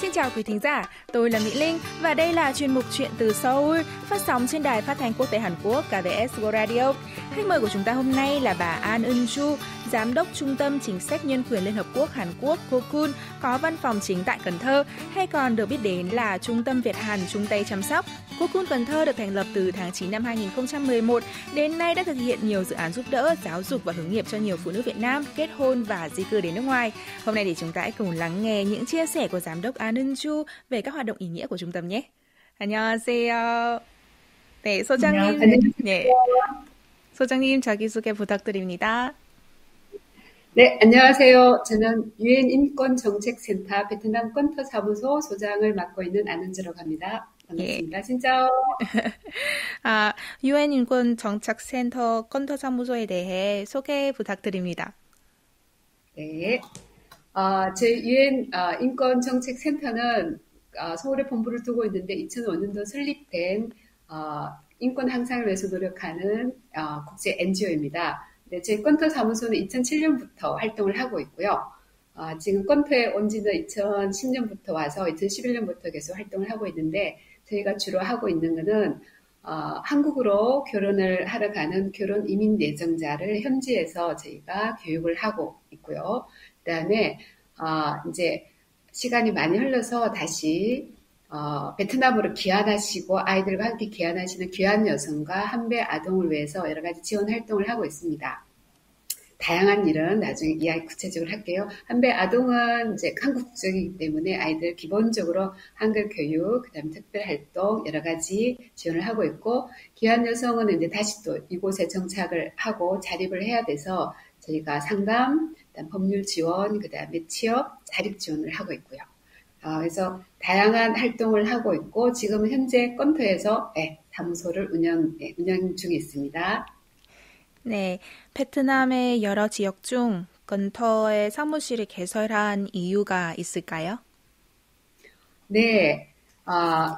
Xin chào quý thính giả, tôi là Mỹ Linh và đây là chuyên mục Chuyện từ Seoul phát sóng trên đài phát thanh quốc tế Hàn Quốc KBS World Radio. Khách mời của chúng ta hôm nay là bà An Eun-ju, Giám đốc Trung tâm Chính sách Nhân quyền Liên Hợp Quốc Hàn Quốc Kokun, có văn phòng chính tại Cần Thơ, hay còn được biết đến là Trung tâm Việt Hàn chung tay chăm sóc. Kokun Cần Thơ được thành lập từ tháng 9 năm 2011, đến nay đã thực hiện nhiều dự án giúp đỡ, giáo dục và hướng nghiệp cho nhiều phụ nữ Việt Nam kết hôn và di cư đến nước ngoài. Hôm nay thì chúng ta hãy cùng lắng nghe những chia sẻ của Giám đốc An Eun-ju về các hoạt động ý nghĩa của trung tâm nhé. 안녕하세요. 네, 소장님. 네. 소장님 자기소개 부탁드립니다. 네, 안녕하세요. 저는 유엔 인권정책센터 베트남 건터 사무소 소장을 맡고 있는 안은주라고 합니다. 반갑습니다. 진짜. 유엔 인권정책센터 건터 사무소에 대해 소개 부탁드립니다. 네. 저희 유엔 인권정책센터는 서울에 본부를 두고 있는데 2005년도 설립된 인권 향상을 위해서 노력하는 국제 NGO입니다. 네, 저희 건터 사무소는 2007년부터 활동을 하고 있고요. 지금 건터에 온 지는 2010년부터 와서 2011년부터 계속 활동을 하고 있는데 저희가 주로 하고 있는 것은 한국으로 결혼을 하러 가는 결혼 이민 예정자를 현지에서 저희가 교육을 하고 있고요. 그다음에 이제 시간이 많이 흘러서 다시 베트남으로 귀환하시고 아이들과 함께 귀환하시는 귀환 여성과 한배 아동을 위해서 여러 가지 지원 활동을 하고 있습니다. 다양한 일은 나중에 이야기 구체적으로 할게요. 한배 아동은 이제 한국 국적이기 때문에 아이들 기본적으로 한글 교육, 그다음에 특별 활동 여러 가지 지원을 하고 있고 귀환 여성은 이제 다시 또 이곳에 정착을 하고 자립을 해야 돼서 저희가 상담, 그다음 법률 지원, 그다음에 취업, 자립 지원을 하고 있고요. 그래서 다양한 활동을 하고 있고 지금은 현재 건터에서 사무소를 운영 중에 있습니다. 네, 베트남의 여러 지역 중 건터의 사무실을 개설한 이유가 있을까요? 네,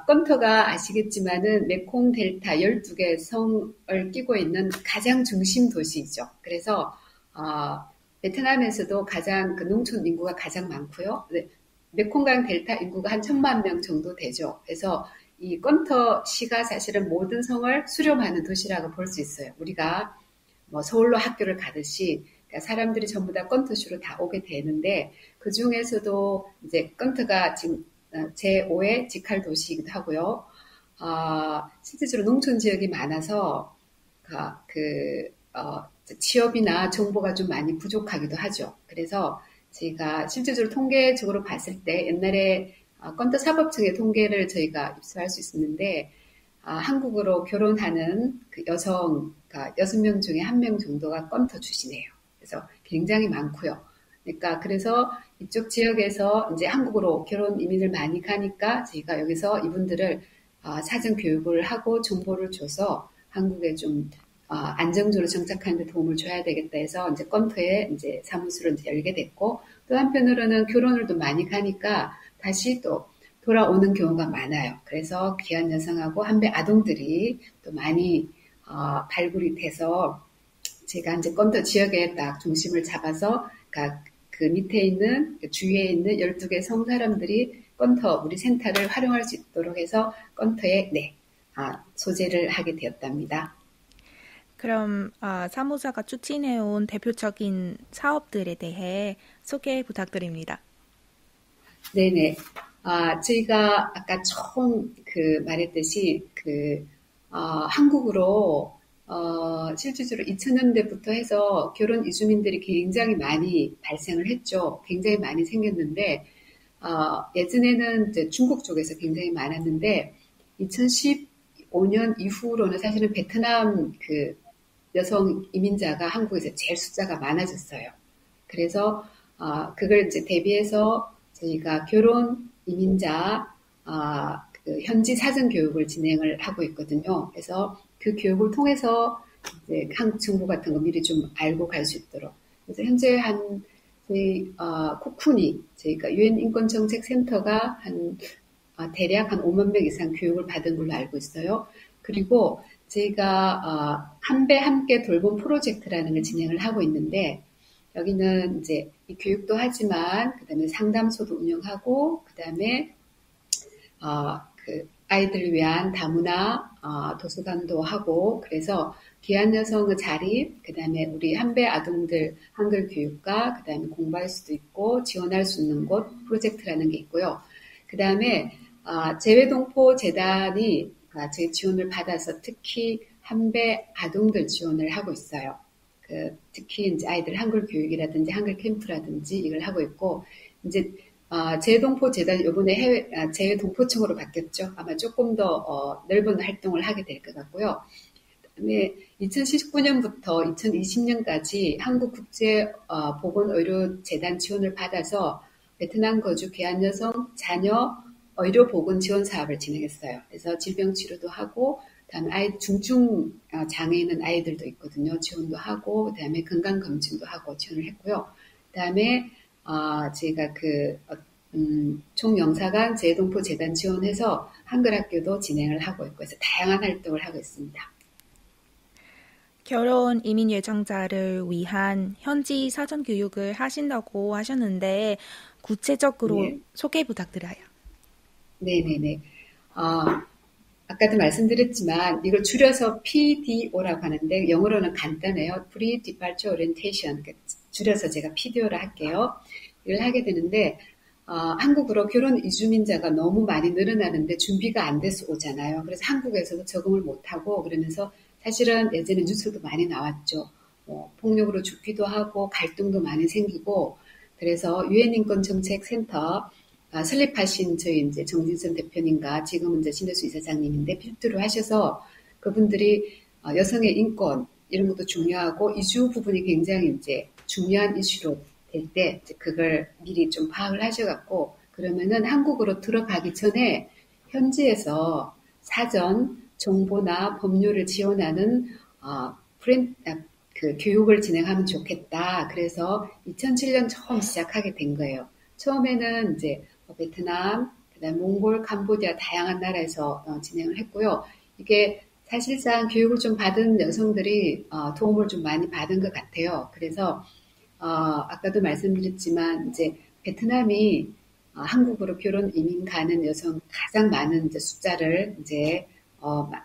건터가 아시겠지만은 메콩 델타 12개 성을 끼고 있는 가장 중심 도시이죠. 그래서 베트남에서도 가장 농촌 인구가 가장 많고요. 네, 메콩강 델타 인구가 한 1,000만 명 정도 되죠. 그래서 이 건터 시가 사실은 모든 성을 수렴하는 도시라고 볼 수 있어요. 우리가 뭐 서울로 학교를 가듯이 그러니까 사람들이 전부 다 건터시로 다 오게 되는데 그 중에서도 이제 건터가 지금 제5의 직할 도시이기도 하고요. 실제로 농촌 지역이 많아서 취업이나 정보가 좀 많이 부족하기도 하죠. 그래서 저희가 실제적으로 통계적으로 봤을 때 옛날에 건터 사법청의 통계를 저희가 입수할 수 있었는데 한국으로 결혼하는 그 여성 6명 중에 1명 정도가 건터 출신이에요. 그래서 굉장히 많고요. 그러니까 그래서 이쪽 지역에서 이제 한국으로 결혼 이민을 많이 가니까 저희가 여기서 이분들을 사전 교육을 하고 정보를 줘서 한국에 좀 안정적으로 정착하는 데 도움을 줘야 되겠다 해서 이제 건터에 이제 사무소를 이제 열게 됐고 또 한편으로는 결혼을 또 많이 가니까 다시 또 돌아오는 경우가 많아요. 그래서 귀한 여성하고 한배 아동들이 또 많이 발굴이 돼서 제가 이제 건터 지역에 딱 중심을 잡아서 그 밑에 있는 주위에 있는 12개 성 사람들이 건터 우리 센터를 활용할 수 있도록 해서 건터에 소재를 하게 되었답니다. 그럼 사무소가 추진해온 대표적인 사업들에 대해 소개 부탁드립니다. 네네. 저희가 아까 처음 말했듯이 한국으로 실질적으로 2000년대부터 해서 결혼 이주민들이 굉장히 많이 발생을 했죠. 굉장히 많이 생겼는데 예전에는 이제 중국 쪽에서 굉장히 많았는데 2015년 이후로는 사실은 베트남 여성 이민자가 한국에서 제일 숫자가 많아졌어요. 그래서 그걸 이제 대비해서 저희가 결혼 이민자 현지 사전 교육을 진행을 하고 있거든요. 그래서 그 교육을 통해서 이제 한국 정보 같은 거 미리 좀 알고 갈 수 있도록. 그래서 현재 저희 코쿤이 저희가 유엔 인권정책센터가 대략 한 5만 명 이상 교육을 받은 걸로 알고 있어요. 그리고 저희가 한배 함께 돌봄 프로젝트라는 걸 진행을 하고 있는데 여기는 이제 이 교육도 하지만 그다음에 상담소도 운영하고 그다음에 그 아이들을 위한 다문화 도서관도 하고 그래서 귀한 여성의 자립, 그 다음에 우리 한배 아동들 한글 교육과 그 다음에 공부할 수도 있고 지원할 수 있는 곳 프로젝트라는 게 있고요. 그 다음에 재외동포 재단이 저희 지원을 받아서 특히 한배 아동들 지원을 하고 있어요. 특히 이제 아이들 한글 교육이라든지 한글 캠프라든지 이걸 하고 있고 이제 재외동포 재단 이번에 재외동포청으로 바뀌었죠. 아마 조금 더 넓은 활동을 하게 될 것 같고요. 그다음에 2019년부터 2020년까지 한국국제보건의료재단 지원을 받아서 베트남 거주 귀한 여성 자녀 의료보건 지원 사업을 진행했어요. 그래서 질병 치료도 하고, 그다음에 중증 장애 있는 아이들도 있거든요. 지원도 하고, 그다음에 건강 검진도 하고 지원을 했고요. 그다음에 저희가 총 영사관 재외동포 재단 지원해서 한글학교도 진행을 하고 있고, 그래서 다양한 활동을 하고 있습니다. 결혼 이민 예정자를 위한 현지 사전 교육을 하신다고 하셨는데 구체적으로 네. 소개 부탁드려요. 네네네. 아까도 말씀드렸지만 이걸 줄여서 PDO라고 하는데 영어로는 간단해요. Pre-Departure Orientation. 줄여서 제가 PDO라 할게요. 이걸 하게 되는데 한국으로 결혼 이주민자가 너무 많이 늘어나는데 준비가 안 돼서 오잖아요. 그래서 한국에서도 적응을 못하고 그러면서 사실은 예전에 뉴스도 많이 나왔죠. 폭력으로 죽기도 하고 갈등도 많이 생기고 그래서 유엔인권정책센터 설립하신 저희 이제 정진선 대표님과 지금은 이제 신혜수 이사장님인데 필두로 하셔서 그분들이 여성의 인권 이런 것도 중요하고 이주 부분이 굉장히 이제 중요한 이슈로 될 때 그걸 미리 좀 파악을 하셔갖고 그러면은 한국으로 들어가기 전에 현지에서 사전 정보나 법률을 지원하는 교육을 진행하면 좋겠다. 그래서 2007년 처음 시작하게 된 거예요. 처음에는 이제 베트남, 그다음 몽골, 캄보디아 다양한 나라에서 진행을 했고요. 이게 사실상 교육을 좀 받은 여성들이 도움을 좀 많이 받은 것 같아요. 그래서 아까도 말씀드렸지만 이제 베트남이 한국으로 결혼 이민 가는 여성 가장 많은 이제 숫자를 이제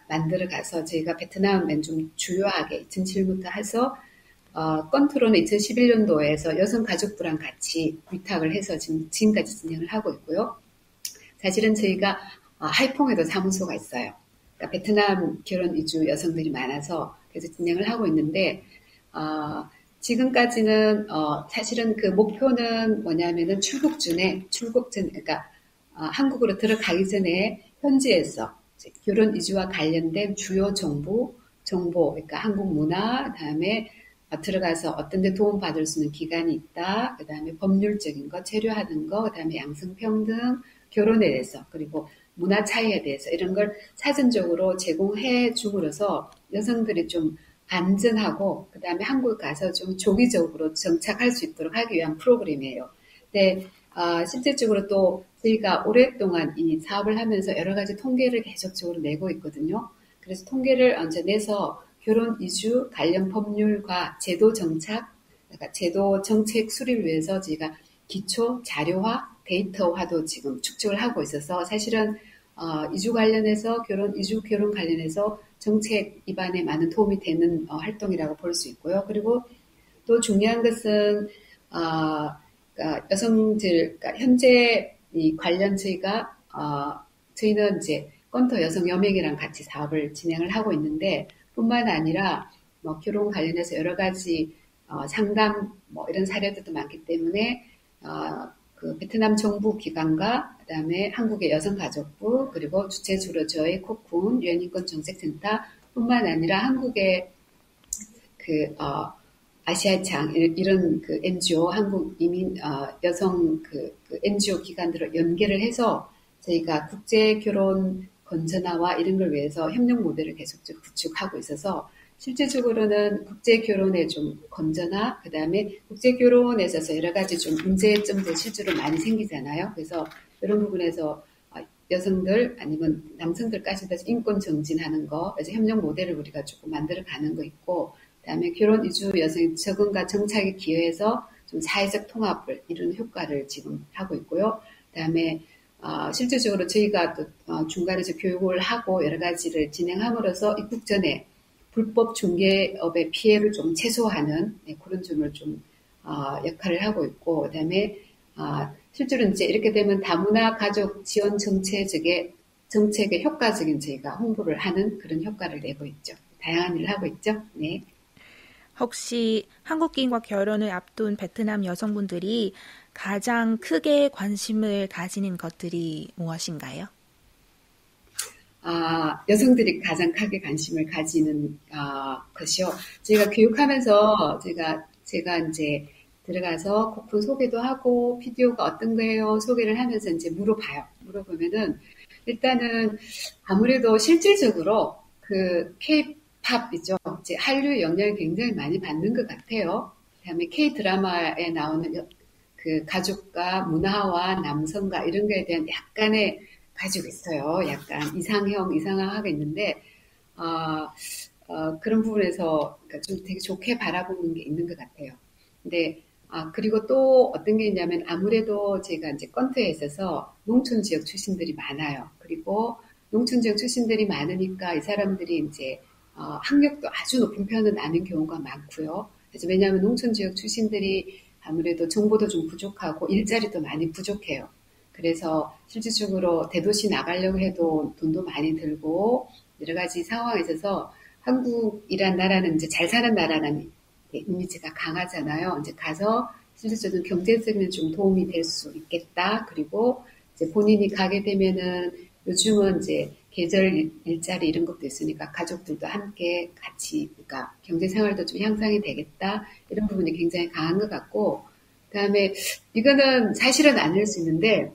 만들어 가서 저희가 베트남엔 좀 주요하게 2007년부터 해서 건트로는 2011년도에서 여성가족부랑 같이 위탁을 해서 지금까지 진행을 하고 있고요. 사실은 저희가 하이퐁에도 사무소가 있어요. 그러니까 베트남 결혼 이주 여성들이 많아서 그래서 진행을 하고 있는데 지금까지는 사실은 그 목표는 뭐냐면은 그러니까 한국으로 들어가기 전에 현지에서 결혼 이주와 관련된 주요 정보, 그러니까 한국 문화, 그다음에 들어가서 어떤 데 도움받을 수 있는 기관이 있다, 그다음에 법률적인 거, 체류하는 거, 그다음에 양성평등, 결혼에 대해서, 그리고 문화 차이에 대해서 이런 걸 사전적으로 제공해 줌으로써 여성들이 좀 안전하고 그다음에 한국 가서 좀 조기적으로 정착할 수 있도록 하기 위한 프로그램이에요. 근데 실질적으로 또 저희가 오랫동안 이 사업을 하면서 여러 가지 통계를 계속적으로 내고 있거든요. 그래서 통계를 언제 내서 결혼 이주 관련 법률과 제도 정착, 그러니까 제도 정책 수립을 위해서 저희가 기초 자료화, 데이터화도 지금 축적을 하고 있어서 사실은 이주 관련해서 이주 결혼 관련해서 정책 입안에 많은 도움이 되는 활동이라고 볼 수 있고요. 그리고 또 중요한 것은 여성들, 그러니까 현재 이 관련 저희는 이제 건터 여성연맹이랑 같이 사업을 진행을 하고 있는데 뿐만 아니라 결혼 관련해서 여러 가지 상담 이런 사례들도 많기 때문에 그 베트남 정부 기관과 그다음에 한국의 여성가족부 그리고 주체주로 저희 코쿤 유엔인권정책센터 뿐만 아니라 한국의 아시아창 이런 그 NGO 한국 이민 여성 그 NGO 기관들을 연계를 해서 저희가 국제 결혼 건전화와 이런 걸 위해서 협력 모델을 계속 구축하고 있어서 실질적으로는 국제 결혼의 좀 건전화, 그 다음에 국제 결혼에 있어서 여러 가지 좀 문제점들 실제로 많이 생기잖아요. 그래서 이런 부분에서 여성들 아니면 남성들까지도 인권 정진하는 거, 그래서 협력 모델을 우리가 조금 만들어 가는 거 있고, 그 다음에 결혼 이주 여성의 적응과 정착에 기여해서 좀 사회적 통합을 이루는 효과를 지금 하고 있고요. 그 다음에 실질적으로 저희가 또 중간에서 교육을 하고 여러 가지를 진행함으로써 입국 전에 불법 중개업의 피해를 좀 최소화하는 그런 점을 좀 역할을 하고 있고, 그다음에 실제로 이제 이렇게 되면 다문화 가족 지원 정책에 효과적인 저희가 홍보를 하는 그런 효과를 내고 있죠. 다양한 일을 하고 있죠. 네. 혹시 한국인과 결혼을 앞둔 베트남 여성분들이 가장 크게 관심을 가지는 것들이 무엇인가요? 여성들이 가장 크게 관심을 가지는 것이요. 제가 교육하면서 제가 이제 들어가서 곡풍 소개도 하고 피디오가 어떤 거예요? 소개를 하면서 이제 물어봐요. 물어보면은 일단은 아무래도 실질적으로 그 K-팝이죠. 이제 한류의 영향을 굉장히 많이 받는 것 같아요. 그다음에 K-드라마에 나오는 그 가족과 문화와 남성과 이런 거에 대한 약간의 가지고 있어요. 약간 이상하게 있는데, 그런 부분에서 좀 되게 좋게 바라보는 게 있는 것 같아요. 근데, 그리고 또 어떤 게 있냐면 아무래도 제가 이제 건투에 있어서 농촌 지역 출신들이 많아요. 그리고 농촌 지역 출신들이 많으니까 이 사람들이 이제, 학력도 아주 높은 편은 아닌 경우가 많고요. 그래서 왜냐하면 농촌 지역 출신들이 아무래도 정보도 좀 부족하고 일자리도 많이 부족해요. 그래서 실질적으로 대도시 나가려고 해도 돈도 많이 들고 여러 가지 상황에 있어서 한국이란 나라는 이제 잘 사는 나라라는 이미지가 강하잖아요. 이제 가서 실질적으로 경제적인 좀 도움이 될 수 있겠다. 그리고 이제 본인이 가게 되면은 요즘은 이제 계절 일자리 이런 것도 있으니까 가족들도 함께 같이 그러니까 경제 생활도 좀 향상이 되겠다. 이런 부분이 굉장히 강한 것 같고 그다음에 이거는 사실은 아닐 수 있는데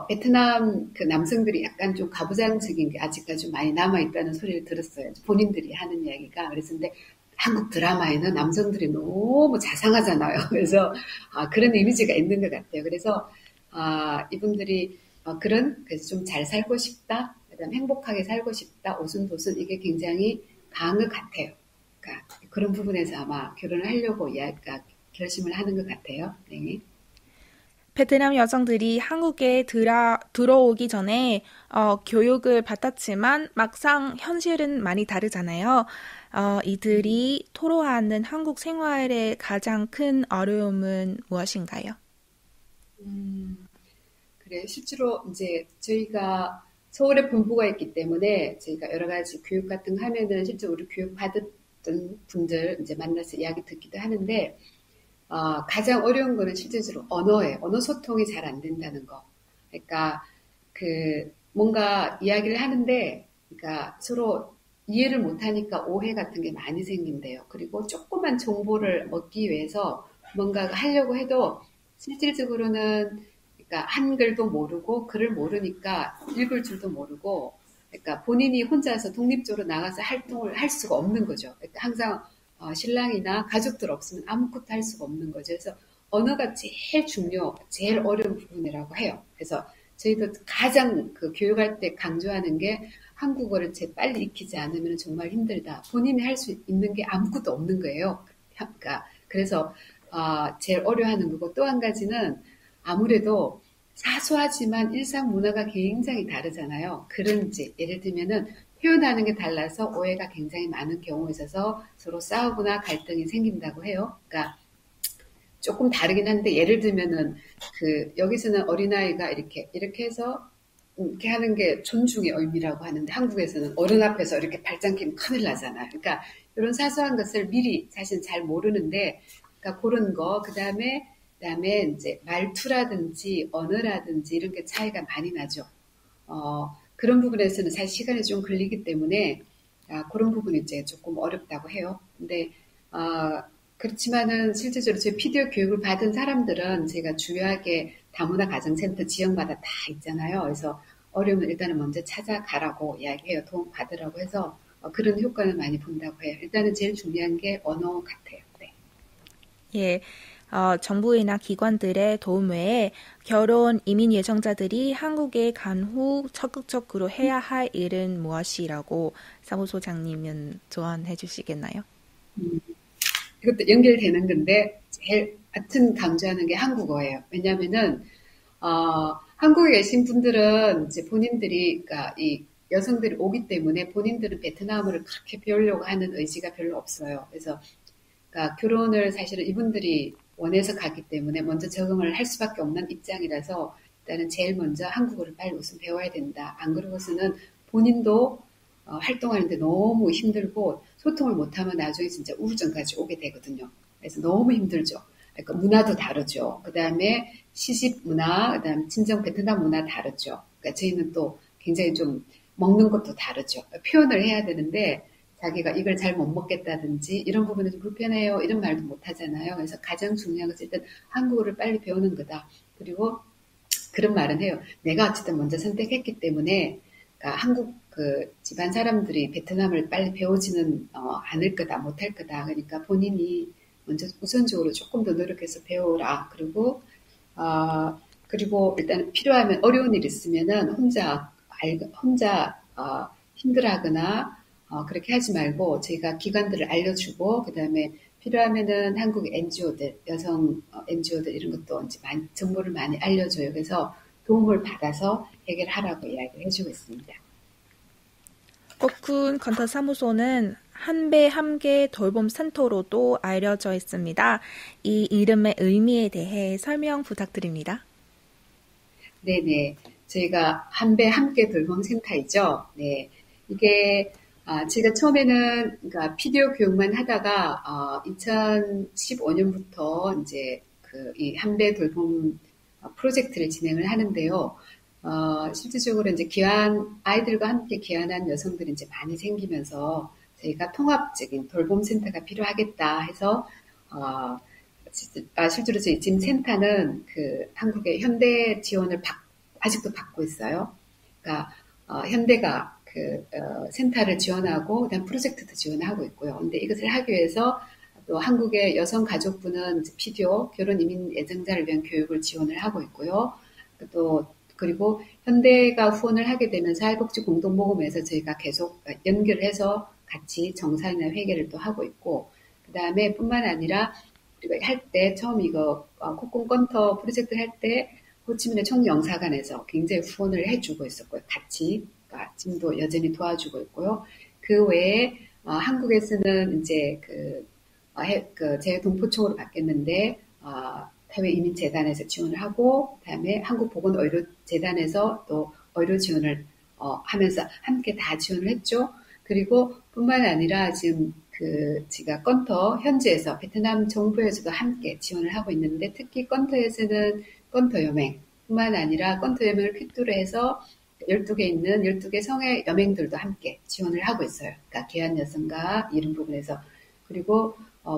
베트남 그 남성들이 약간 좀 가부장적인 게 아직까지 좀 많이 남아있다는 소리를 들었어요. 본인들이 하는 이야기가. 그랬는데 한국 드라마에는 남성들이 너무 자상하잖아요. 그래서, 그런 이미지가 있는 것 같아요. 그래서, 이분들이, 그래서 좀 잘 살고 싶다. 그다음 행복하게 살고 싶다. 오순도순 이게 굉장히 강한 것 같아요. 그러니까 그런 부분에서 아마 결혼을 하려고 결심을 하는 것 같아요. 네. 베트남 여성들이 한국에 들어오기 전에 교육을 받았지만 막상 현실은 많이 다르잖아요. 이들이 토로하는 한국 생활의 가장 큰 어려움은 무엇인가요? 그래, 실제로 이제 저희가 서울에 본부가 있기 때문에 저희가 여러 가지 교육 같은 거 하면은 실제 우리 교육 받았던 분들 이제 만나서 이야기 듣기도 하는데, 가장 어려운 거는 실질적으로 언어예요. 언어 소통이 잘 안 된다는 거. 그러니까 뭔가 이야기를 하는데, 그러니까 서로 이해를 못하니까 오해 같은 게 많이 생긴대요. 그리고 조그만 정보를 얻기 위해서 뭔가 하려고 해도 실질적으로는 그러니까 한글도 모르고 글을 모르니까 읽을 줄도 모르고 그러니까 본인이 혼자서 독립적으로 나가서 활동을 할 수가 없는 거죠. 그러니까 항상 신랑이나 가족들 없으면 아무것도 할 수가 없는 거죠. 그래서 언어가 제일 어려운 부분이라고 해요. 그래서 저희도 가장 교육할 때 강조하는 게 한국어를 빨리 익히지 않으면 정말 힘들다. 본인이 할 수 있는 게 아무것도 없는 거예요. 그러니까 그래서 제일 어려워하는 거고 또 한 가지는 아무래도 사소하지만 일상 문화가 굉장히 다르잖아요. 그런지 예를 들면은 표현하는 게 달라서 오해가 굉장히 많은 경우에 있어서 서로 싸우거나 갈등이 생긴다고 해요. 그러니까 조금 다르긴 한데 예를 들면은 여기서는 어린아이가 이렇게 해서 이렇게 하는 게 존중의 의미라고 하는데 한국에서는 어른 앞에서 이렇게 발짱 끼면 큰일 나잖아요. 그러니까 이런 사소한 것을 미리 사실 잘 모르는데 그러니까 그런 거 그다음에 이제 말투라든지 언어라든지 이런 게 차이가 많이 나죠. 그런 부분에서는 사실 시간이 좀 걸리기 때문에 그런 부분이 이제 조금 어렵다고 해요. 근데 그렇지만은 실질적으로 제 피디오 교육을 받은 사람들은 제가 주요하게 다문화 가정센터 지역마다 다 있잖아요. 그래서 어려우면 일단은 먼저 찾아가라고 이야기해요. 도움 받으라고 해서 그런 효과는 많이 본다고 해요. 일단은 제일 중요한 게 언어 같아요. 네. 예. 정부이나 기관들의 도움 외에 결혼, 이민 예정자들이 한국에 간 후 적극적으로 해야 할 일은 무엇이라고 사무소장님은 조언해 주시겠나요? 이것도 연결되는 건데 제일 같은 강조하는 게 한국어예요. 왜냐하면은 한국에 계신 분들은 이제 본인들이, 그러니까 이 여성들이 오기 때문에 본인들은 베트남어를 그렇게 배우려고 하는 의지가 별로 없어요. 그래서, 그러니까 결혼을 사실은 이분들이 원해서 가기 때문에 먼저 적응을 할 수밖에 없는 입장이라서 일단은 제일 먼저 한국어를 빨리 우선 배워야 된다. 안 그러고서는 본인도 활동하는데 너무 힘들고 소통을 못하면 나중에 진짜 우울증까지 오게 되거든요. 그래서 너무 힘들죠. 그러니까 문화도 다르죠. 그 다음에 시집 문화, 그 다음에 친정 베트남 문화 다르죠. 그러니까 저희는 또 굉장히 좀 먹는 것도 다르죠. 표현을 해야 되는데 자기가 이걸 잘 못 먹겠다든지 이런 부분은 좀 불편해요. 이런 말도 못 하잖아요. 그래서 가장 중요한 것은 일단 한국어를 빨리 배우는 거다. 그리고 그런 말은 해요. 내가 어쨌든 먼저 선택했기 때문에 그러니까 한국 그 집안 사람들이 베트남을 빨리 배우지는 않을 거다, 못할 거다. 그러니까 본인이 먼저 우선적으로 조금 더 노력해서 배우라. 그리고 일단 필요하면 어려운 일 있으면은 혼자 힘들어하거나 그렇게 하지 말고 저희가 기관들을 알려주고 그다음에 필요하면은 한국 NGO들, 여성 NGO들 이런 것도 이제 많이 정보를 많이 알려줘요. 그래서 도움을 받아서 해결하라고 이야기를 해주고 있습니다. 코쿤 컨터 사무소는 한배 함께 돌봄 센터로도 알려져 있습니다. 이 이름의 의미에 대해 설명 부탁드립니다. 네네. 저희가 한배 함께 돌봄 센터이죠. 네. 이게 제가 처음에는 그러니까 피디오 교육만 하다가 2015년부터 이제 이 한배 돌봄 프로젝트를 진행을 하는데요. 실질적으로 이제 아이들과 함께 귀환한 여성들이 이제 많이 생기면서 저희가 통합적인 돌봄 센터가 필요하겠다 해서 실제로 저희 지금 센터는 그 한국의 현대 지원을 아직도 받고 있어요. 그러니까 현대가 센터를 지원하고 그다음 프로젝트도 지원하고 있고요. 근데 이것을 하기 위해서 또 한국의 여성가족부는 PDO 결혼 이민 예정자를 위한 교육을 지원을 하고 있고요. 그리고 현대가 후원을 하게 되면 사회복지 공동모금에서 저희가 계속 연결을 해서 같이 정산이나 회계를 또 하고 있고, 그 다음에 뿐만 아니라 우리가 할 때 처음 이거 코쿤 건터 프로젝트 할 때 호치민의 총영사관에서 굉장히 후원을 해주고 있었고요. 같이 지금도 여전히 도와주고 있고요. 그 외에 한국에서는 이제 제 동포총으로 바뀌었는데 해외 이민재단에서 지원을 하고, 그다음에 한국보건의료재단에서 또 의료 지원을 하면서 함께 다 지원을 했죠. 그리고 뿐만 아니라 지금 제가 건터 현지에서 베트남 정부에서도 함께 지원을 하고 있는데, 특히 건터에서는 건터 여맹 뿐만 아니라 건터 여맹을 필두로 해서 12개 있는 12개 성의 여맹들도 함께 지원을 하고 있어요. 그러니까 귀한 여성과 이런 부분에서. 그리고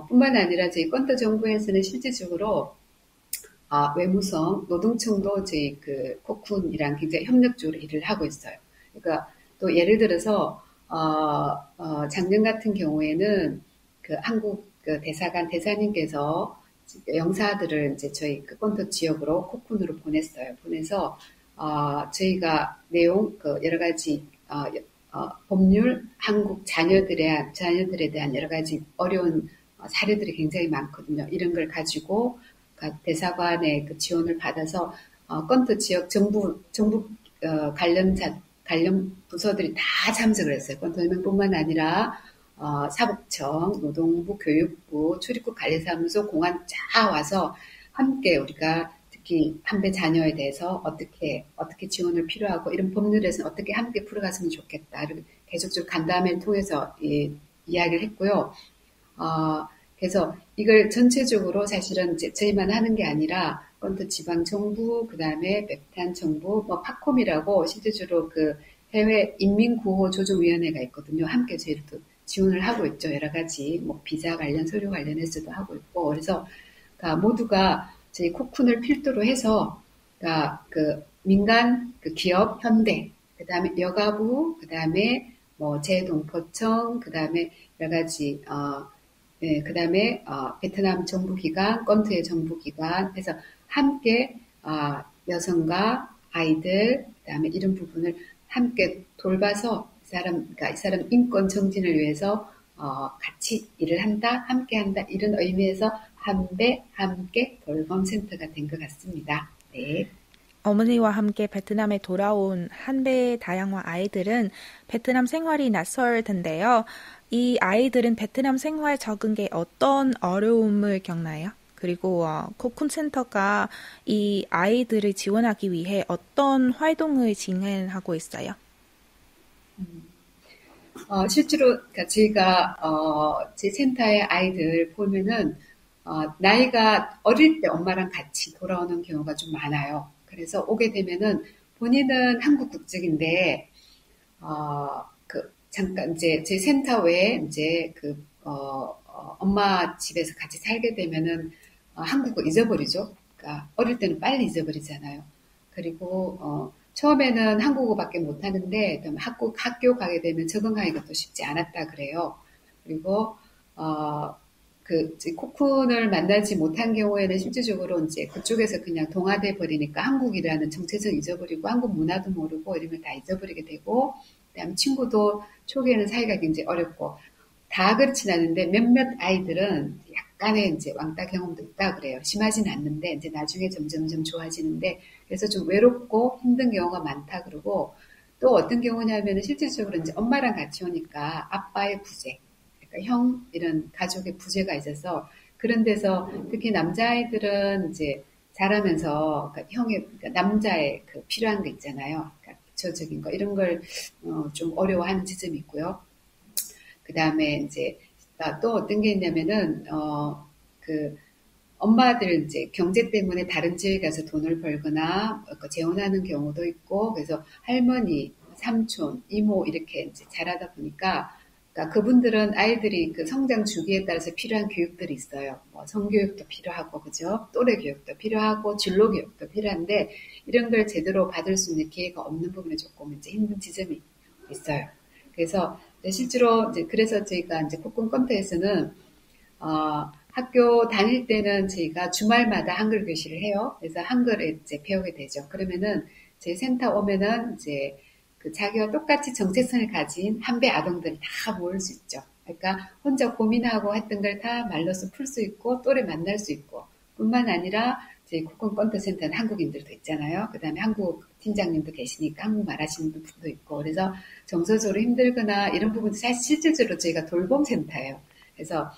뿐만 아니라 저희 건터 정부에서는 실질적으로 외무성, 노동청도 저희 코쿤이랑 굉장히 협력적으로 일을 하고 있어요. 그러니까 또 예를 들어서 작년 같은 경우에는 한국 대사님께서 영사들을 이제 저희 건터 지역으로 코쿤으로 보냈어요. 보내서 저희가 내용 여러 가지 법률, 한국 자녀들에 대한 여러 가지 어려운 사례들이 굉장히 많거든요. 이런 걸 가지고 대사관의 지원을 받아서 건터 지역 정부 관련 부서들이 다 참석을 했어요. 건터 여맹뿐만 아니라 사법청, 노동부, 교육부, 출입국 관리사무소, 공안 다 와서 함께 우리가 특히 한배 자녀에 대해서 어떻게 지원을 필요하고 이런 법률에서는 어떻게 함께 풀어갔으면 좋겠다. 이렇게 계속적으로 간담회를 통해서 이야기를 했고요. 그래서 이걸 전체적으로 사실은 저희만 하는 게 아니라 건터 지방정부, 그 다음에 베트남 정부, 파콤이라고 실제적으로 해외 인민구호조정위원회가 있거든요. 함께 저희도 지원을 하고 있죠. 여러 가지 비자 관련 서류 관련해서도 하고 있고, 그래서 모두가 저희 코쿤을 필두로 해서 민간 기업 현대, 그 다음에 여가부, 그 다음에 재동포청, 그 다음에 여러 가지 그 다음에 베트남 정부기관, 건터의 정부기관 해서 함께 여성과 아이들, 그 다음에 이런 부분을 함께 돌봐서 이 사람 인권 정진을 위해서 같이 일을 한다, 함께 한다 이런 의미에서 한배 함께 돌봄센터가 된 것 같습니다. 네. 어머니와 함께 베트남에 돌아온 한배 다양화 아이들은 베트남 생활이 낯설 텐데요. 이 아이들은 베트남 생활 적응에 어떤 어려움을 겪나요? 그리고 코쿤 센터가 이 아이들을 지원하기 위해 어떤 활동을 진행하고 있어요? 실제로 제가 제 센터의 아이들 보면은 나이가 어릴 때 엄마랑 같이 돌아오는 경우가 좀 많아요. 그래서 오게 되면은 본인은 한국 국적인데 잠깐 이제 제 센터 외에 이제 엄마 집에서 같이 살게 되면은 한국어 잊어버리죠. 그러니까 어릴 때는 빨리 잊어버리잖아요. 그리고 처음에는 한국어밖에 못하는데 학교 가게 되면 적응하기가 또 쉽지 않았다 그래요. 그리고 코쿤을 만나지 못한 경우에는 실질적으로 이제 그쪽에서 그냥 동화돼 버리니까 한국이라는 정체성 잊어버리고 한국 문화도 모르고 이런 걸 다 잊어버리게 되고, 그다음에 친구도 초기에는 사이가 굉장히 어렵고, 다 그렇진 않은데 몇몇 아이들은 약간의 이제 왕따 경험도 있다 그래요. 심하진 않는데 이제 나중에 점점점 좋아지는데, 그래서 좀 외롭고 힘든 경우가 많다 그러고, 또 어떤 경우냐면은 실질적으로 이제 엄마랑 같이 오니까 아빠의 부재, 그러니까 형 이런 가족의 부재가 있어서 그런 데서 특히 남자아이들은 이제 자라면서 그러니까 남자의 그 필요한 거 있잖아요. 그러니까 기초적인 거 이런 걸 좀 어려워하는 지점이 있고요. 그 다음에 이제 또 어떤 게 있냐면은 엄마들 이제 경제 때문에 다른 지역에 가서 돈을 벌거나 재혼하는 경우도 있고, 그래서 할머니, 삼촌, 이모 이렇게 이제 자라다 보니까, 그러니까 그분들은 아이들이 그 성장 주기에 따라서 필요한 교육들이 있어요. 뭐 성교육도 필요하고, 그죠? 또래 교육도 필요하고, 진로 교육도 필요한데, 이런 걸 제대로 받을 수 있는 기회가 없는 부분에 조금 이제 힘든 지점이 있어요. 그래서 실제로 이제 그래서 저희가 이제 코쿤 컴퓨터에서는 학교 다닐 때는 저희가 주말마다 한글 교실을 해요. 그래서 한글을 이제 배우게 되죠. 그러면은 제 센터 오면은 이제 자기와 똑같이 정체성을 가진 한배 아동들이 다 모일 수 있죠. 그러니까 혼자 고민하고 했던 걸 다 말로써 풀 수 있고 또래 만날 수 있고, 뿐만 아니라 저희 코쿤 컴퓨터 센터는 한국인들도 있잖아요. 그 다음에 한국 팀장님도 계시니까 한국말 하시는 분도 있고, 그래서 정서적으로 힘들거나 이런 부분도 사실 실질적으로 저희가 돌봄 센터예요. 그래서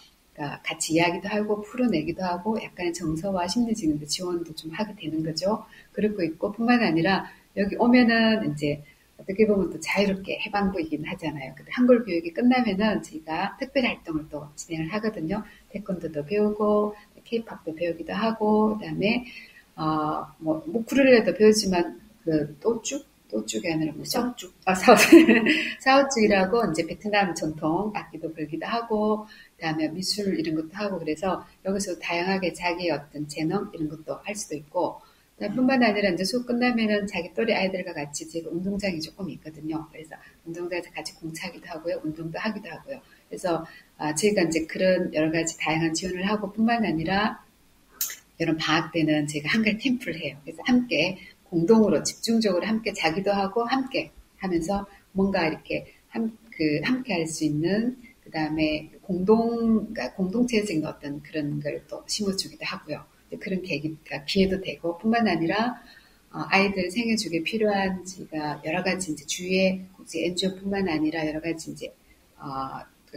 같이 이야기도 하고 풀어내기도 하고 약간의 정서와 심리적인 지원도 좀 하게 되는 거죠. 그러고 있고, 뿐만 아니라 여기 오면은 이제 어떻게 보면 또 자유롭게 해방도이긴 하잖아요. 근데 한글 교육이 끝나면은 저희가 특별 활동을 또 진행을 하거든요. 태권도도 배우고 케이팝도 배우기도 하고, 그다음에 뭐 우쿨렐레도 배우지만 또쭉이 아니라 뭐 사오쭉. 사오쭉이라고 이제 베트남 전통 악기도 배우기도 하고, 그다음에 미술 이런 것도 하고, 그래서 여기서 다양하게 자기의 어떤 재능 이런 것도 할 수도 있고, 뿐만 아니라 이제 수업 끝나면은 자기 또래 아이들과 같이 제가 운동장이 조금 있거든요. 그래서 운동장에서 같이 공차기도 하고요, 운동도 하기도 하고요. 그래서 저희가 이제 그런 여러 가지 다양한 지원을 하고, 뿐만 아니라 이런 방학 때는 제가 한글 캠프를 해요. 그래서 함께 공동으로 집중적으로 함께 자기도 하고 함께 하면서 뭔가 이렇게 함께 할 수 있는, 그 다음에 공동체적인 어떤 그런 걸 또 심어주기도 하고요. 그런 기회도 되고, 뿐만 아니라 아이들 생애주기에 필요한 제가 여러 가지 이제 주위의 국제 NGO뿐만 아니라 여러 가지 이제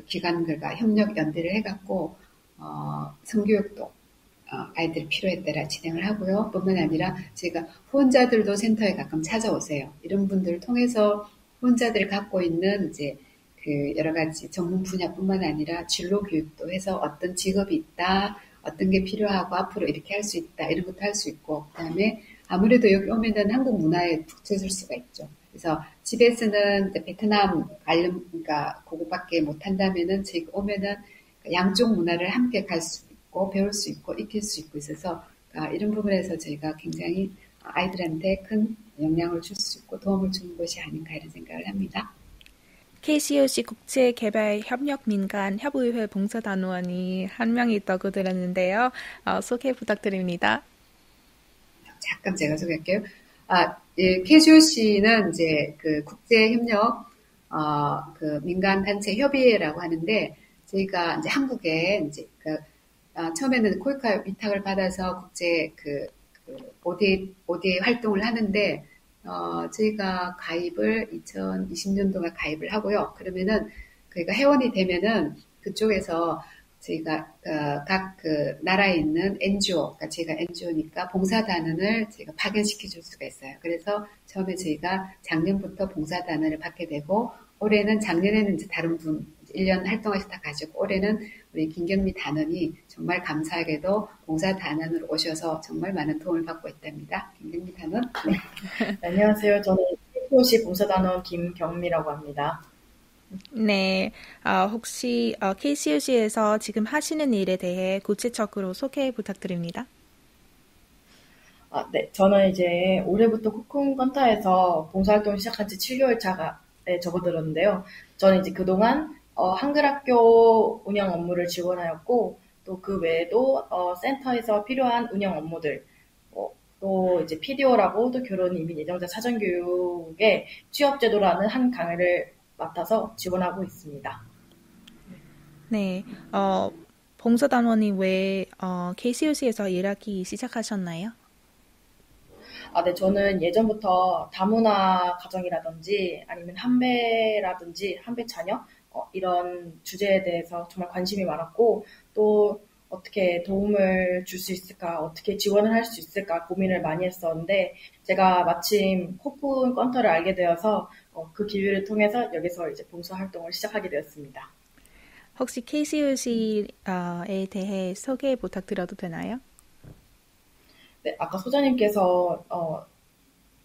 기관들과 협력 연대를 해갖고 성교육도 아이들 필요에 따라 진행을 하고요. 뿐만 아니라 제가 후원자들도 센터에 가끔 찾아오세요. 이런 분들을 통해서 후원자들이 갖고 있는 이제 여러 가지 전문 분야뿐만 아니라 진로 교육도 해서 어떤 직업이 있다, 어떤 게 필요하고 앞으로 이렇게 할 수 있다, 이런 것도 할 수 있고, 그다음에 아무래도 여기 오면은 한국 문화에 푹 젖을 수가 있죠. 그래서 집에서는 베트남 그러니까 그거밖에 못 한다면은 저희가 오면은 양쪽 문화를 함께 갈 수 있고 배울 수 있고 익힐 수 있고 있어서 이런 부분에서 저희가 굉장히 아이들한테 큰 영향을 줄 수 있고 도움을 주는 것이 아닌가 이런 생각을 합니다. KCOC 국제개발협력민간협의회 봉사단원이 한 명이 있다고 들었는데요. 소개 부탁드립니다. 잠깐 제가 소개할게요. 예, KCOC는 이제 그 국제협력 민간단체 협의회라고 하는데, 저희가 이제 한국에 이제 처음에는 코이카 위탁을 받아서 국제 ODA 활동을 하는데, 저희가 가입을 2020년도가 가입을 하고요. 그러면은, 그러니까 회원이 되면은 그쪽에서 저희가 각 그 나라에 있는 NGO, 그러니까 저희가 NGO니까 봉사단원을 저희가 파견시켜 줄 수가 있어요. 그래서 처음에 저희가 작년부터 봉사단원을 받게 되고, 올해는 작년에는 이제 다른 분 1년 활동하시다 가지고 올해는 우리 김경미 단원이 정말 감사하게도 봉사단원으로 오셔서 정말 많은 도움을 받고 있답니다. 김경미 단원. 네. 안녕하세요. 저는 KCOC 봉사단원 김경미라고 합니다. 네, 혹시 KCOC에서 지금 하시는 일에 대해 구체적으로 소개 부탁드립니다. 네. 저는 이제 올해부터 코쿤 건타에서 봉사활동 시작한 지 7개월 차에 접어들었는데요. 저는 이제 그동안 한글학교 운영 업무를 지원하였고, 또 그 외에도 센터에서 필요한 운영 업무들, 또 이제 PDO라고 또 결혼 이민 예정자 사전교육의 취업제도라는 한 강의를 맡아서 지원하고 있습니다. 네, 봉사단원이 왜 KCOC에서 일하기 시작하셨나요? 네, 저는 예전부터 다문화 가정이라든지 아니면 한배라든지 한배 자녀 이런 주제에 대해서 정말 관심이 많았고, 또 어떻게 도움을 줄 수 있을까, 어떻게 지원을 할 수 있을까 고민을 많이 했었는데, 제가 마침 코쿤 건터를 알게 되어서 그 기회를 통해서 여기서 이제 봉사활동을 시작하게 되었습니다. 혹시 KCOC에 대해 소개 부탁드려도 되나요? 네, 아까 소장님께서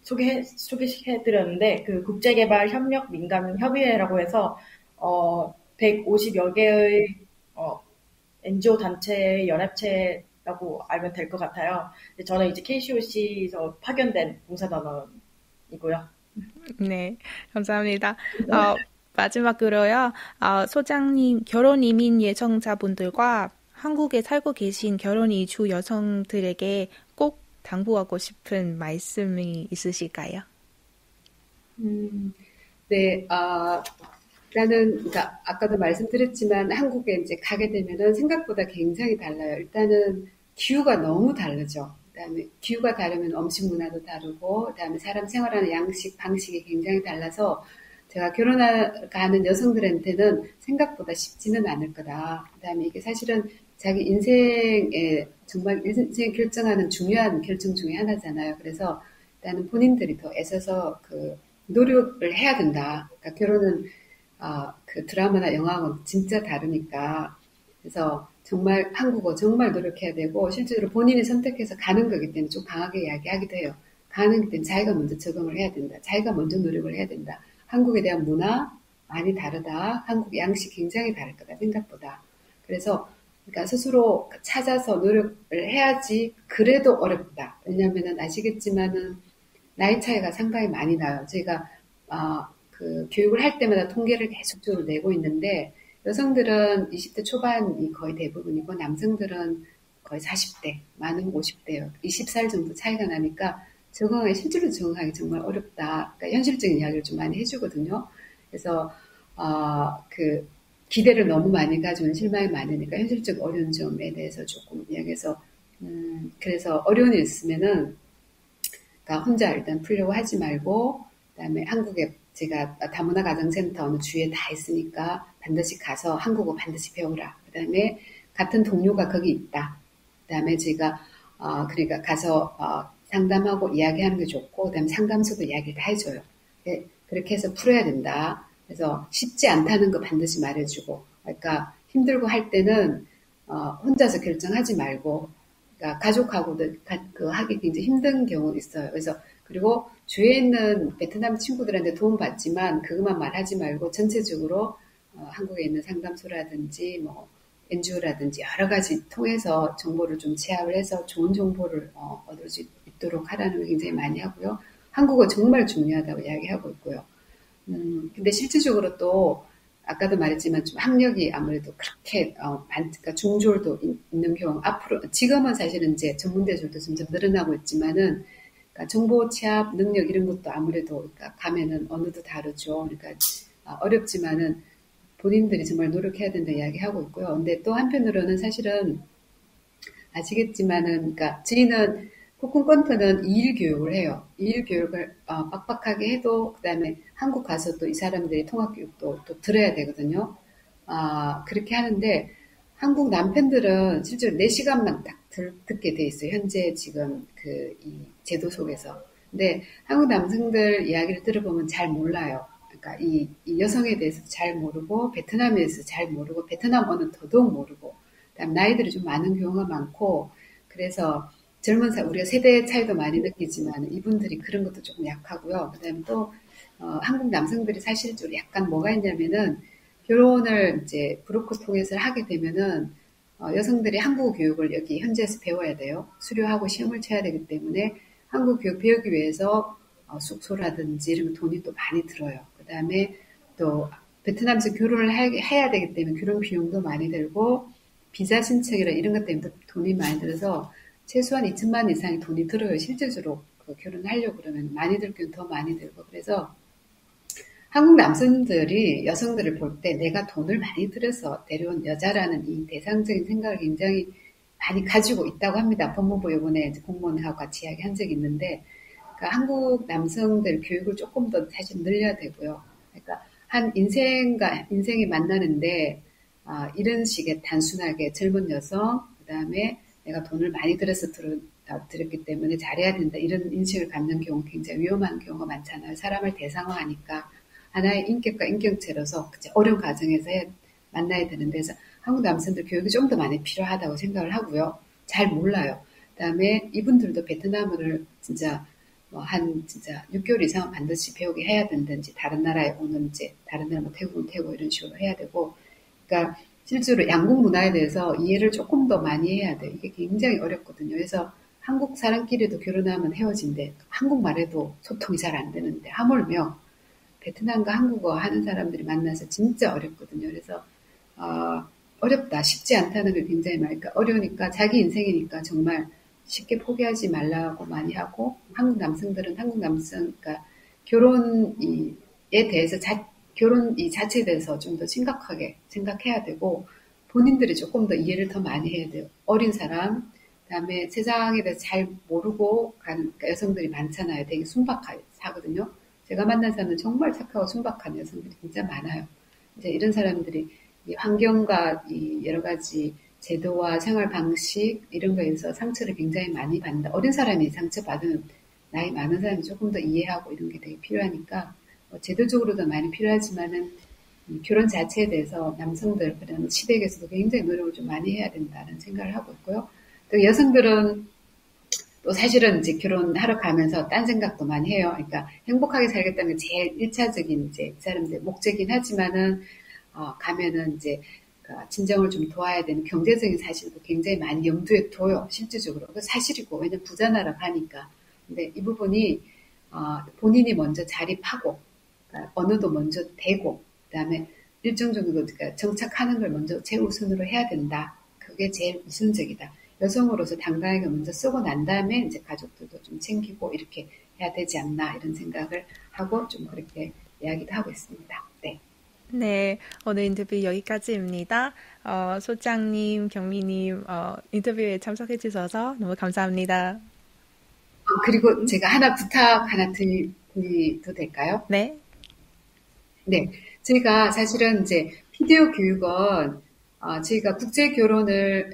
소개해드렸는데, 그 국제개발협력민간협의회라고 해서 150여 개의 NGO 단체의 연합체라고 알면 될 것 같아요. 저는 이제 KCOC에서 파견된 봉사단원이고요. 네, 감사합니다. 마지막으로요, 소장님, 결혼 이민 예정자분들과 한국에 살고 계신 결혼 이주 여성들에게 꼭 당부하고 싶은 말씀이 있으실까요? 네, 일단은, 그러니까 아까도 말씀드렸지만 한국에 이제 가게 되면은 생각보다 굉장히 달라요. 일단은 기후가 너무 다르죠. 그다음에 기후가 다르면 음식 문화도 다르고, 그다음에 사람 생활하는 양식, 방식이 굉장히 달라서 제가 결혼하는 여성들한테는 생각보다 쉽지는 않을 거다. 그다음에 이게 사실은 자기 인생에 정말 인생 결정하는 중요한 결정 중에 하나잖아요. 그래서 일단은 본인들이 더 애써서 그 노력을 해야 된다. 그러니까 결혼은 그 드라마나 영화하고 진짜 다르니까. 그래서 정말 한국어 정말 노력해야 되고, 실제로 본인이 선택해서 가는 거기 때문에 좀 강하게 이야기하기도 해요. 가는 거기 때문에 자기가 먼저 적응을 해야 된다. 자기가 먼저 노력을 해야 된다. 한국에 대한 문화 많이 다르다. 한국의 양식 굉장히 다를 거다. 생각보다. 그래서 그러니까 스스로 찾아서 노력을 해야지. 그래도 어렵다. 왜냐하면은 아시겠지만은 나이 차이가 상당히 많이 나요. 저희가 그 교육을 할 때마다 통계를 계속적으로 내고 있는데, 여성들은 20대 초반이 거의 대부분이고 남성들은 거의 40대, 많으면 50대요. 20살 정도 차이가 나니까 실제로 적응하기 정말 어렵다. 그러니까 현실적인 이야기를 좀 많이 해주거든요. 그래서 그 기대를 너무 많이 가지고 실망이 많으니까 현실적 어려운 점에 대해서 조금 이야기해서, 그래서 어려운 일 있으면은 그러니까 혼자 일단 풀려고 하지 말고, 그다음에 한국에 제가 다문화 가정센터 어느 주에 다 있으니까 반드시 가서 한국어 반드시 배우라. 그다음에 같은 동료가 거기 있다. 그다음에 제가 그러니까 가서 상담하고 이야기하는 게 좋고, 그다음에 상담소도 이야기를 다 해줘요. 그렇게 해서 풀어야 된다. 그래서 쉽지 않다는 거 반드시 말해주고, 그러니까 힘들고 할 때는 혼자서 결정하지 말고, 그러니까 가족하고도 하기 굉장히 힘든 경우 있어요. 그래서 그리고 주위에 있는 베트남 친구들한테 도움 받지만 그것만 말하지 말고 전체적으로 한국에 있는 상담소라든지 뭐 NGO라든지 여러 가지 통해서 정보를 좀 취합을 해서 좋은 정보를 얻을 수 있도록 하라는 걸 굉장히 많이 하고요. 한국어 정말 중요하다고 이야기하고 있고요. 근데 실질적으로 또 아까도 말했지만 좀 학력이 아무래도 그렇게 그러니까 중졸도 있는 경우, 앞으로 지금은 사실은 이제 전문대졸도 점점 늘어나고 있지만은, 그러니까 정보 취합 능력 이런 것도 아무래도 그러니까 가면은 어느도 다르죠. 그러니까 어렵지만은 본인들이 정말 노력해야 된다 이야기하고 있고요. 근데 또 한편으로는 사실은 아시겠지만은, 그러니까 저희는 코쿤컨트는 2일 교육을 해요. 2일 교육을 빡빡하게 해도 그다음에 한국 가서 또 이 사람들이 통합교육도 또 들어야 되거든요. 그렇게 하는데 한국 남편들은 실제로 4시간만 딱 듣게 돼 있어요. 현재 지금 이 제도 속에서. 근데 한국 남성들 이야기를 들어보면 잘 몰라요. 그러니까 이 여성에 대해서 잘 모르고 베트남에 대해서 잘 모르고 베트남어는 더더욱 모르고 그다음 나이들이 좀 많은 경우가 많고 그래서 우리가 세대 차이도 많이 느끼지만 이분들이 그런 것도 조금 약하고요. 그다음에 또 한국 남성들이 사실적으로 약간 뭐가 있냐면은 결혼을 이제 브로커 통해서 하게 되면은 여성들이 한국어 교육을 여기 현지에서 배워야 돼요. 수료하고 시험을 쳐야 되기 때문에 한국 교육 배우기 위해서 숙소라든지 이런 돈이 또 많이 들어요. 그 다음에 또 베트남에서 결혼을 해야 되기 때문에 결혼 비용도 많이 들고 비자 신청이나 이런 것 때문에 돈이 많이 들어서 최소한 2천만 이상의 돈이 들어요. 실질적으로 결혼을 하려고 그러면 많이 들 경우 더 많이 들고 그래서 한국 남성들이 여성들을 볼 때 내가 돈을 많이 들여서 데려온 여자라는 이 대상적인 생각을 굉장히 많이 가지고 있다고 합니다. 법무부 요번에 공무원하고 같이 이야기한 적이 있는데 그러니까 한국 남성들 교육을 조금 더 사실 늘려야 되고요. 그러니까 한 인생이 만나는데 이런 식의 단순하게 젊은 여성 그다음에 내가 돈을 많이 들여서 들었기 때문에 잘해야 된다 이런 인식을 갖는 경우 굉장히 위험한 경우가 많잖아요. 사람을 대상화하니까 하나의 인격과 인격체로서 어려운 과정에서 만나야 되는데 그래서 한국 남성들 교육이 좀 더 많이 필요하다고 생각을 하고요. 잘 몰라요. 그다음에 이분들도 베트남어를 진짜 진짜 6개월 이상은 반드시 배우게 해야 된다든지 다른 나라에 오는지 다른 나라 태국은 태국 이런 식으로 해야 되고 그러니까 실제로 양국 문화에 대해서 이해를 조금 더 많이 해야 돼요. 이게 굉장히 어렵거든요. 그래서 한국 사람끼리도 결혼하면 헤어진대. 한국말에도 소통이 잘 안 되는데 하물며 베트남과 한국어 하는 사람들이 만나서 진짜 어렵거든요. 그래서 어렵다, 쉽지 않다는 걸 굉장히 많이 어려우니까 자기 인생이니까 정말 쉽게 포기하지 말라고 많이 하고 한국 남성들은 그러니까 결혼에 대해서 결혼 이 자체에 대해서 좀 더 심각하게 생각해야 되고 본인들이 조금 더 이해를 더 많이 해야 돼요. 어린 사람, 그다음에 세상에 대해서 잘 모르고 가는 여성들이 많잖아요. 되게 순박하게 사거든요. 제가 만난 사람은 정말 착하고 순박한 여성들이 진짜 많아요. 이제 이런 사람들이 이 환경과 이 여러 가지 제도와 생활 방식 이런 거에서 상처를 굉장히 많이 받는다. 어린 사람이 상처받으면 나이 많은 사람이 조금 더 이해하고 이런 게 되게 필요하니까 제도적으로도 많이 필요하지만은 결혼 자체에 대해서 남성들 그런 시댁에서도 굉장히 노력을 좀 많이 해야 된다는 생각을 하고 있고요. 또 여성들은 또 사실은 이제 결혼하러 가면서 딴 생각도 많이 해요. 그러니까 행복하게 살겠다는 게 제일 1차적인 이제 이 사람들의 목적이긴 하지만은 가면은 이제 진정을 좀 도와야 되는 경제적인 사실도 굉장히 많이 염두에 둬요. 실질적으로. 그 사실이고 왜냐면 부자 나라 가니까. 근데 이 부분이 본인이 먼저 자립하고 그러니까 언어도 먼저 되고 그다음에 일정 정도 그러니까 정착하는 걸 먼저 최우선으로 해야 된다. 그게 제일 우선적이다. 여성으로서 당당하게 먼저 쓰고 난 다음에 이제 가족들도 좀 챙기고 이렇게 해야 되지 않나 이런 생각을 하고 좀 그렇게 이야기도 하고 있습니다. 네. 네, 오늘 인터뷰 여기까지입니다. 소장님, 경미님 인터뷰에 참석해 주셔서 너무 감사합니다. 그리고 제가 부탁 하나 드려도 될까요? 네. 네, 저희가 사실은 이제 비디오 교육은 저희가 국제 결혼을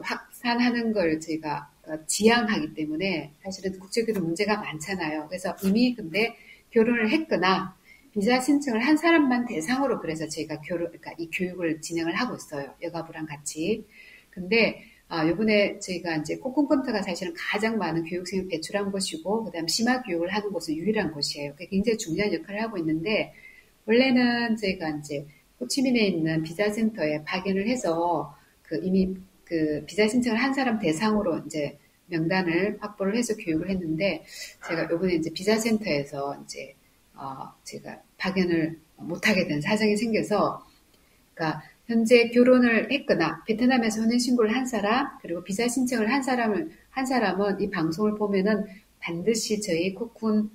확산하는 걸 저희가 지향하기 때문에 사실은 국제 결혼 문제가 많잖아요. 그래서 이미 근데 결혼을 했거나 비자 신청을 한 사람만 대상으로 그래서 저희가 그러니까 이 교육을 진행을 하고 있어요. 여가부랑 같이. 근데 요번에 저희가 이제 코쿤컨트가 사실은 가장 많은 교육생을 배출한 곳이고 그다음 심화 교육을 하는 곳은 유일한 곳이에요. 그게 굉장히 중요한 역할을 하고 있는데 원래는 저희가 이제 호치민에 있는 비자센터에 파견을 해서 이미 비자 신청을 한 사람 대상으로 이제 명단을 확보를 해서 교육을 했는데 제가 요번에 이제 비자센터에서 이제 제가 파견을 못하게 된 사정이 생겨서 그러니까 현재 결혼을 했거나 베트남에서 혼인신고를 한 사람 그리고 비자 신청을 한 사람은 이 방송을 보면은 반드시 저희 코쿤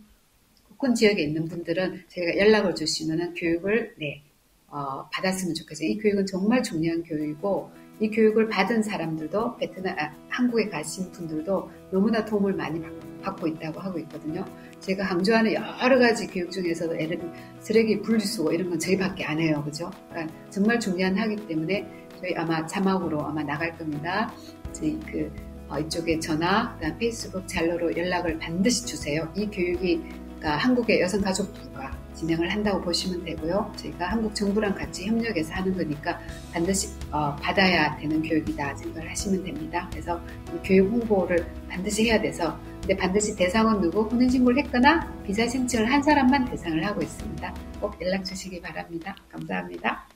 지역에 있는 분들은 저희가 연락을 주시면은 교육을 받았으면 좋겠어요. 이 교육은 정말 중요한 교육이고 이 교육을 받은 사람들도 한국에 가신 분들도 너무나 도움을 많이 받고 있다고 하고 있거든요. 제가 강조하는 여러 가지 교육 중에서도 예를 들면 쓰레기 분리수거 이런 건 저희밖에 안 해요. 그죠? 그러니까 정말 중요한 하기 때문에 저희 아마 자막으로 아마 나갈 겁니다. 저희 이쪽에 전화, 그다음 페이스북, 잘로로 연락을 반드시 주세요. 이 교육이 한국의 여성가족부가 진행을 한다고 보시면 되고요. 저희가 한국 정부랑 같이 협력해서 하는 거니까 반드시 받아야 되는 교육이다 생각을 하시면 됩니다. 그래서 이 교육 홍보를 반드시 해야 돼서 근데 반드시 대상은 누구 혼인신고를 했거나 비자 신청을 한 사람만 대상을 하고 있습니다. 꼭 연락 주시기 바랍니다. 감사합니다.